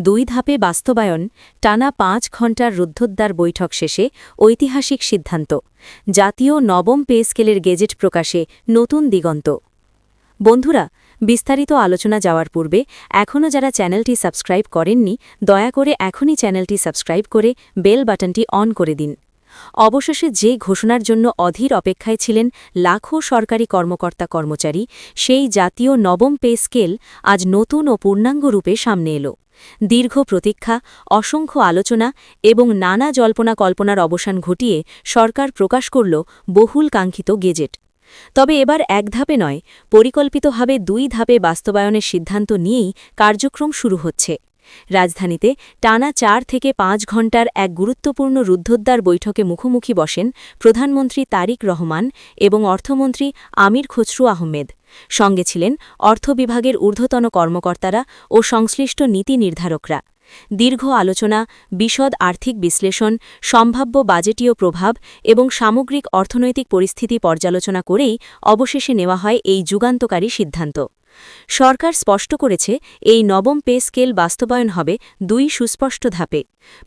দুই ধাপে বাস্তবায়ন, টানা ৫ ঘণ্টার রুদ্ধদ্বার বৈঠক শেষে ঐতিহাসিক সিদ্ধান্ত, জাতীয় নবম পে স্কেলের গেজেট প্রকাশে নতুন দিগন্ত। বন্ধুরা, বিস্তারিত আলোচনা যাওয়ার পূর্বে এখনও যারা চ্যানেলটি সাবস্ক্রাইব করেননি, দয়া করে এখনই চ্যানেলটি সাবস্ক্রাইব করে বেল বাটনটি অন করে দিন। অবশেষে যে ঘোষণার জন্য অধীর অপেক্ষায় ছিলেন লাখো সরকারি কর্মকর্তা কর্মচারী, সেই জাতীয় নবম পে স্কেল আজ নতুন ও পূর্ণাঙ্গ রূপে সামনে এল। দীর্ঘ প্রতীক্ষা, অসংখ্য আলোচনা এবং নানা জল্পনা কল্পনার অবসান ঘটিয়ে সরকার প্রকাশ করল বহুল কাঙ্ক্ষিত গেজেট। তবে এবার এক ধাপে নয়, পরিকল্পিতভাবে ২ ধাপে বাস্তবায়নের সিদ্ধান্ত নিয়েই কার্যক্রম শুরু হচ্ছে। রাজধানীতে টানা ৪ থেকে ৫ ঘণ্টার এক গুরুত্বপূর্ণ রুদ্ধদ্বার বৈঠকে মুখোমুখি বসেন প্রধানমন্ত্রী তারিক রহমান এবং অর্থমন্ত্রী আমির খসরু আহমেদ। সঙ্গে ছিলেন অর্থ বিভাগের ঊর্ধ্বতন কর্মকর্তারা ও সংশ্লিষ্ট নীতি নির্ধারকরা। দীর্ঘ আলোচনা, বিশদ আর্থিক বিশ্লেষণ, সম্ভাব্য বাজেটীয় প্রভাব এবং সামগ্রিক অর্থনৈতিক পরিস্থিতি পর্যালোচনা করেই অবশেষে নেওয়া হয় এই যুগান্তকারী সিদ্ধান্ত। সরকার স্পষ্ট করেছে, এই নবম পে স্কেল বাস্তবায়ন হবে ২ সুস্পষ্ট ধাপে।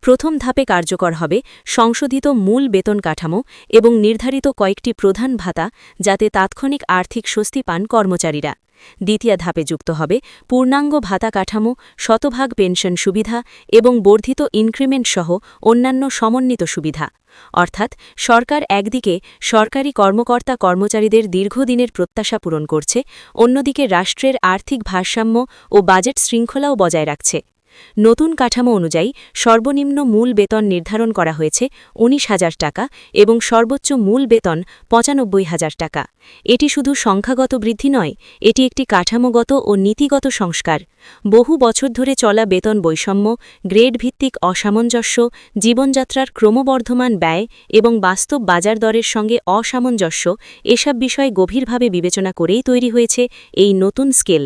প্রথম ধাপে কার্যকর হবে সংশোধিত মূল বেতন কাঠামো এবং নির্ধারিত কয়েকটি প্রধান ভাতা, যাতে তাৎক্ষণিক আর্থিক স্বস্তি পান কর্মচারীরা। দ্বিতীয় ধাপে যুক্ত হবে পূর্ণাঙ্গ ভাতা কাঠামো, শতভাগ পেনশন সুবিধা এবং বর্ধিত ইনক্রিমেন্ট সহ অন্যান্য সমন্বিত সুবিধা। অর্থাৎ সরকার একদিকে সরকারি কর্মকর্তা কর্মচারীদের দীর্ঘদিনের প্রত্যাশা পূরণ করছে, অন্যদিকে রাষ্ট্রের আর্থিক ভারসাম্য ও বাজেট শৃঙ্খলাও বজায় রাখছে। নতুন কাঠামো অনুযায়ী সর্বনিম্ন মূল বেতন নির্ধারণ করা হয়েছে ১৯,০০০ টাকা এবং সর্বোচ্চ মূল বেতন ৯৫,০০০ টাকা। এটি শুধু সংখ্যাগত বৃদ্ধি নয়, এটি একটি কাঠামোগত ও নীতিগত সংস্কার। বহু বছর ধরে চলা বেতন বৈষম্য, গ্রেড ভিত্তিক অসামঞ্জস্য, জীবনযাত্রার ক্রমবর্ধমান ব্যয় এবং বাস্তব বাজার দরের সঙ্গে অসামঞ্জস্য, এসব বিষয় গভীরভাবে বিবেচনা করেই তৈরি হয়েছে এই নতুন স্কেল।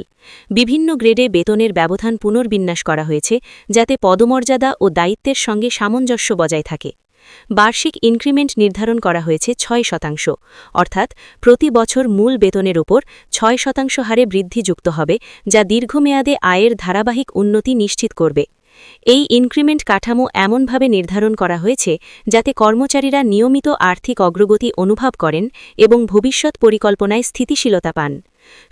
বিভিন্ন গ্রেডে বেতনের ব্যবধান পুনর্বিন্যাস করা হয়েছে, যাতে পদমর্যাদা ও দায়িত্বের সঙ্গে সামঞ্জস্য বজায় থাকে। বার্ষিক ইনক্রিমেন্ট নির্ধারণ করা হয়েছে ৬%, অর্থাৎ প্রতি বছর মূল বেতনের ওপর ৬% হারে বৃদ্ধি যুক্ত হবে, যা দীর্ঘমেয়াদে আয়ের ধারাবাহিক উন্নতি নিশ্চিত করবে। এই ইনক্রিমেন্ট কাঠামো এমনভাবে নির্ধারণ করা হয়েছে যাতে কর্মচারীরা নিয়মিত আর্থিক অগ্রগতি অনুভব করেন এবং ভবিষ্যৎ পরিকল্পনায় স্থিতিশীলতা পান।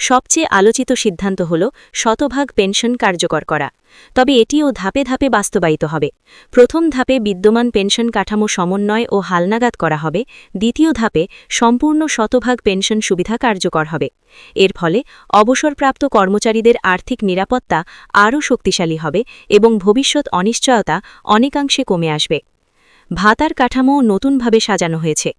সবচেয়ে আলোচিত সিদ্ধান্ত হল শতভাগ পেনশন কার্যকর করা। তবে এটিও ধাপে ধাপে বাস্তবায়িত হবে। প্রথম ধাপে বিদ্যমান পেনশন কাঠামো সমন্বয় ও হালনাগাদ করা হবে। দ্বিতীয় ধাপে সম্পূর্ণ শতভাগ পেনশন সুবিধা কার্যকর হবে। এর ফলে অবসরপ্রাপ্ত কর্মচারীদের আর্থিক নিরাপত্তা আরও শক্তিশালী হবে এবং ভবিষ্যৎ অনিশ্চয়তা অনেকাংশে কমে আসবে। ভাতার কাঠামো নতুনভাবে সাজানো হয়েছে।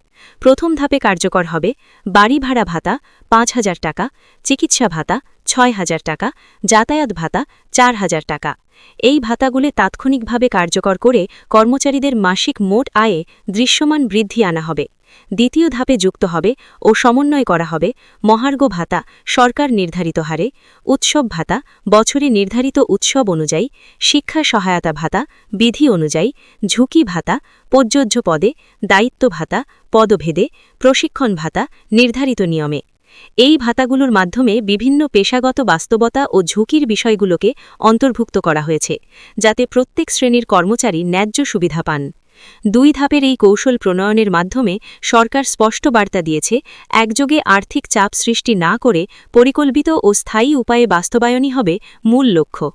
প্রথম ধাপে কার্যকর হবে বাড়ি ভাড়া ভাতা ৫,০০০ টাকা, চিকিৎসা ভাতা ৬,০০০ টাকা, যাতায়াত ভাতা ৪,০০০ টাকা। এই ভাতাগুলি তাৎক্ষণিকভাবে কার্যকর করে কর্মচারীদের মাসিক মোট আয়ে দৃশ্যমান বৃদ্ধি আনা হবে। দ্বিতীয় ধাপে যুক্ত হবে ও সমন্বয় করা হবে মহার্ঘ ভাতা সরকার নির্ধারিত হারে, উৎসব ভাতা বছরে নির্ধারিত উৎসব অনুযায়ী, শিক্ষা সহায়তা ভাতা বিধি অনুযায়ী, ঝুঁকি ভাতা প্রযোজ্য পদে, দায়িত্ব ভাতা পদভেদে, প্রশিক্ষণ ভাতা নির্ধারিত নিয়মে। এই ভাতাগুলোর মাধ্যমে বিভিন্ন পেশাগত বাস্তবতা ও ঝুঁকির বিষয়গুলোকে অন্তর্ভুক্ত করা হয়েছে, যাতে প্রত্যেক শ্রেণীর কর্মচারী ন্যায্য সুবিধা পান। ২ ধাপের এই কৌশল প্রণয়নের মাধ্যমে সরকার স্পষ্ট বার্তা দিয়েছে, একযোগে আর্থিক চাপ সৃষ্টি না করে পরিকল্পিত ও স্থায়ী উপায়ে বাস্তবায়নই হবে মূল লক্ষ্য।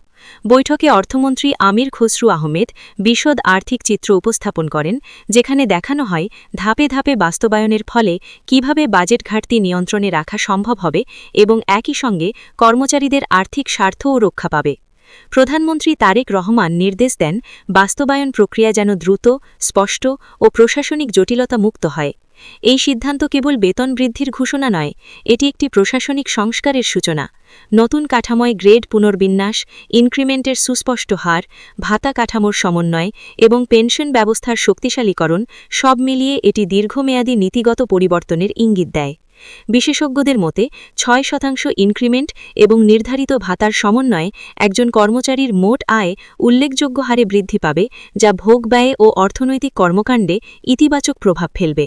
বৈঠকে অর্থমন্ত্রী আমির খসরু আহমেদ বিশদ আর্থিক চিত্র উপস্থাপন করেন, যেখানে দেখানো হয় ধাপে ধাপে বাস্তবায়নের ফলে কিভাবে বাজেট ঘাটতি নিয়ন্ত্রণে রাখা সম্ভব হবে এবং একই সঙ্গে কর্মচারীদের আর্থিক স্বার্থও রক্ষা পাবে। প্রধানমন্ত্রী তারেক রহমান নির্দেশ দেন, বাস্তবায়ন প্রক্রিয়া যেন দ্রুত, স্পষ্ট ও প্রশাসনিক জটিলতা মুক্ত হয়। এই সিদ্ধান্ত কেবল বেতন বৃদ্ধির ঘোষণা নয়, এটি একটি প্রশাসনিক সংস্কারের সূচনা। নতুন কাঠামোয় গ্রেড পুনর্বিন্যাস, ইনক্রিমেন্টের সুস্পষ্ট হার, ভাতা কাঠামোর সমন্বয় এবং পেনশন ব্যবস্থার শক্তিশালীকরণ, সব মিলিয়ে এটি দীর্ঘমেয়াদী নীতিগত পরিবর্তনের ইঙ্গিত দেয়। বিশেষজ্ঞদের মতে ৬% ইনক্রিমেন্ট এবং নির্ধারিত ভাতার সমন্বয়ে একজন কর্মচারীর মোট আয় উল্লেখযোগ্য হারে বৃদ্ধি পাবে, যা ভোগ ব্যয় ও অর্থনৈতিক কর্মকাণ্ডে ইতিবাচক প্রভাব ফেলবে।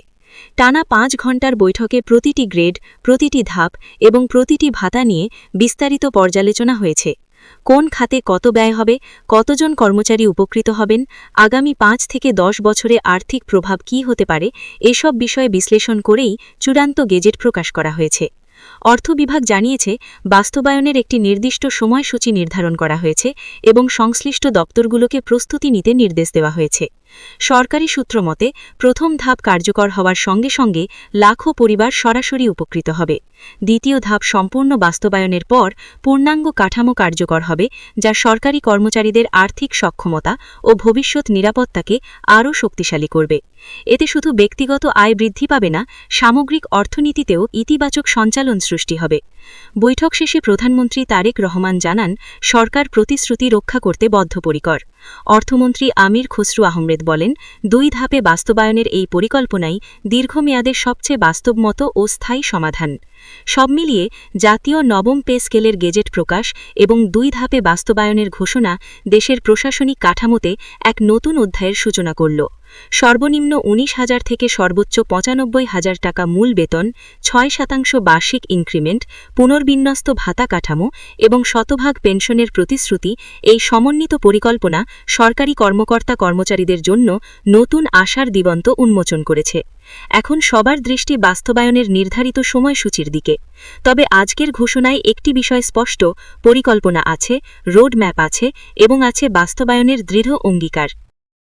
টানা ৫ ঘণ্টার বৈঠকে প্রতিটি গ্রেড, প্রতিটি ধাপ এবং প্রতিটি ভাতা নিয়ে বিস্তারিত পর্যালোচনা হয়েছে। কোন খাতে কত ব্যয় হবে, কতজন কর্মচারী উপকৃত হবেন, আগামী ৫ থেকে ১০ বছরে আর্থিক প্রভাব কী হতে পারে, এসব বিষয়ে বিশ্লেষণ করেই চূড়ান্ত গেজেট প্রকাশ করা হয়েছে। অর্থ বিভাগ জানিয়েছে, বাস্তবায়নের একটি নির্দিষ্ট সময়সূচি নির্ধারণ করা হয়েছে এবং সংশ্লিষ্ট দপ্তরগুলোকে প্রস্তুতি নিতে নির্দেশ দেওয়া হয়েছে। সরকারি সূত্র মতে, প্রথম ধাপ কার্যকর হওয়ার সঙ্গে সঙ্গে লাখো পরিবার সরাসরি উপকৃত হবে। দ্বিতীয় ধাপ সম্পূর্ণ বাস্তবায়নের পর পূর্ণাঙ্গ কাঠামো কার্যকর হবে, যা সরকারি কর্মচারীদের আর্থিক সক্ষমতা ও ভবিষ্যৎ নিরাপত্তাকে আরও শক্তিশালী করবে। এতে শুধু ব্যক্তিগত আয় বৃদ্ধি পাবে না, সামগ্রিক অর্থনীতিতেও ইতিবাচক সঞ্চালন সৃষ্টি হবে। বৈঠক শেষে প্রধানমন্ত্রী তারেক রহমান জানান, সরকার প্রতিশ্রুতি রক্ষা করতে বদ্ধপরিকর। অর্থমন্ত্রী আমির খসরু আহমেদ বলেন, ২ ধাপে বাস্তবায়নের এই পরিকল্পনাই দীর্ঘমেয়াদের সবচেয়ে বাস্তবমত ও স্থায়ী সমাধান। সব মিলিয়ে জাতীয় নবম পে স্কেলের গেজেট প্রকাশ এবং ২ ধাপে বাস্তবায়নের ঘোষণা দেশের প্রশাসনিক কাঠামোতে এক নতুন অধ্যায়ের সূচনা করল। সর্বনিম্ন ১৯,০০০ থেকে সর্বোচ্চ ৯৫,০০০ টাকা মূল বেতন, ৬% বার্ষিক ইনক্রিমেন্ট, পুনর্বিন্যস্ত ভাতা কাঠামো এবং শতভাগ পেনশনের প্রতিশ্রুতি, এই সমন্বিত পরিকল্পনা সরকারি কর্মকর্তা কর্মচারীদের জন্য নতুন আশার দিগন্ত উন্মোচন করেছে। এখন সবার দৃষ্টি বাস্তবায়নের নির্ধারিত সময়সূচির দিকে। তবে আজকের ঘোষণায় একটি বিষয় স্পষ্ট, পরিকল্পনা আছে, রোডম্যাপ আছে এবং আছে বাস্তবায়নের দৃঢ় অঙ্গীকার।